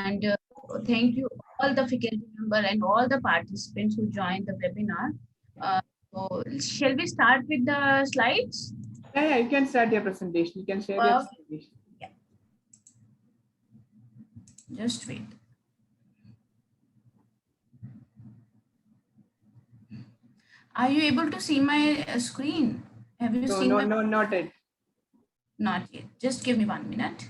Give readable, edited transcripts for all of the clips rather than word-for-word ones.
And thank you all the faculty member and all the participants who joined the webinar. So shall we start with the slides? Yeah, you can start your presentation. You can share your presentation. Yeah. Just wait. Are you able to see my screen? Have you seen No, my... not yet. Not yet. Just give me 1 minute.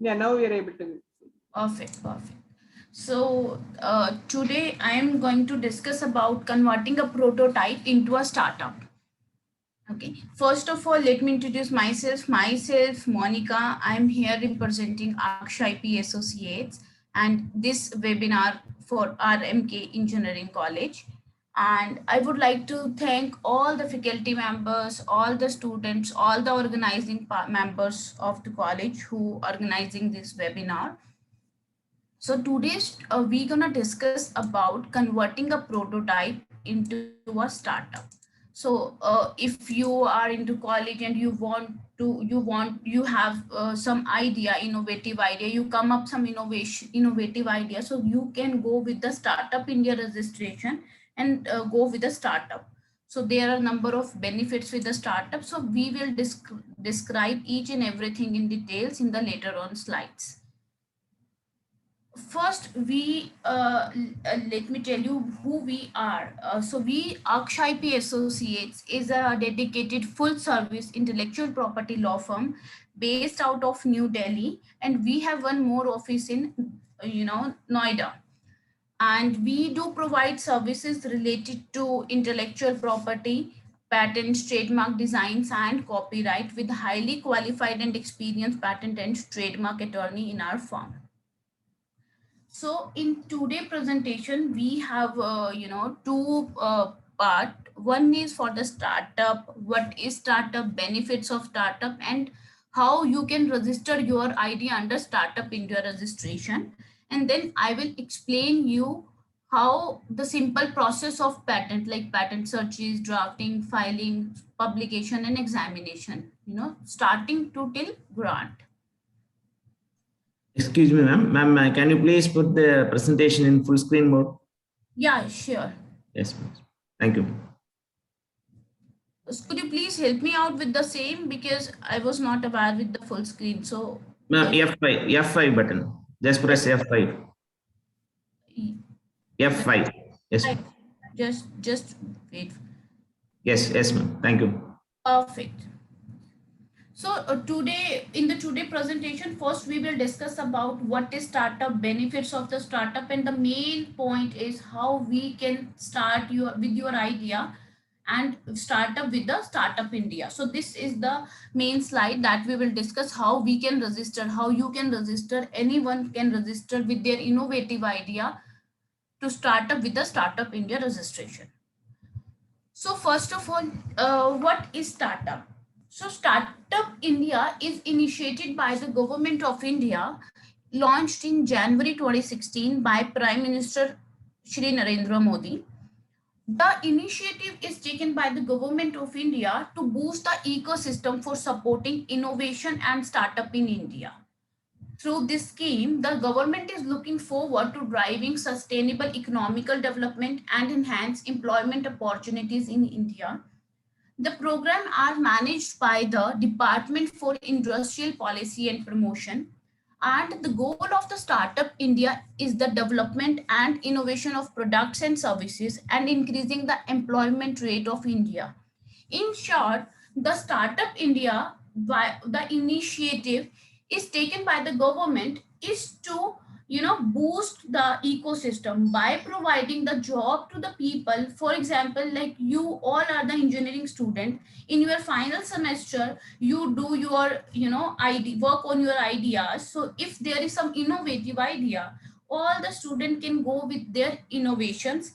Yeah, now we are able to. Perfect. So today I am going to discuss about converting a prototype into a startup. Okay, first of all, let me introduce myself. Myself, Monica. I'm here representing Akshay IP Associates and this webinar for RMK Engineering College. And I would like to thank all the faculty members, all the students, all the organizing members of the college who are organizing this webinar. So today's we're gonna discuss about converting a prototype into a startup. So if you are into college and you have some idea, innovative idea, you come up some innovative idea, so you can go with the Startup India registration and go with the startup. So there are a number of benefits with the startup. So we will describe each and everything in details in the later on slides. First, let me tell you who we are. So we, Akshay IP Associates, is a dedicated full-service intellectual property law firm based out of New Delhi, and we have one more office in, Noida. And we do provide services related to intellectual property, patents, trademark designs, and copyright with highly qualified and experienced patent and trademark attorney in our firm. So in today presentation, we have, two part. One is for the startup, what is startup, benefits of startup, and how you can register your ID under Startup India registration. And then I will explain you how the simple process of patent, like patent searches, drafting, filing, publication, and examination, starting to till grant. Excuse me, ma'am. Ma'am, can you please put the presentation in full screen mode? Yeah, sure. Yes, ma'am. Thank you. Could you please help me out with the same, because I was not aware with the full screen. So Ma'am, F5 button. Just press F5. F5. Yes. Just wait. Yes, ma'am. Thank you. Perfect. So today presentation, first we will discuss about what is startup, benefits of the startup, and the main point is how we can start with your idea and start up with the Startup India. So this is the main slide that we will discuss how we can register, how you can register, anyone can register with their innovative idea to start up with the Startup India registration. So first of all, what is startup? So Startup India is initiated by the Government of India, launched in January 2016 by Prime Minister Shri Narendra Modi. The initiative is taken by the Government of India to boost the ecosystem for supporting innovation and startup in India. Through this scheme, the government is looking forward to driving sustainable economical development and enhance employment opportunities in India. The program are managed by the Department for Industrial Policy and Promotion, and the goal of the Startup India is the development and innovation of products and services and increasing the employment rate of India. In short, the Startup India, the initiative is taken by the government is to boost the ecosystem by providing the job to the people. For example, like you all are the engineering student, in your final semester you do your work on your ideas. So if there is some innovative idea, all the student can go with their innovations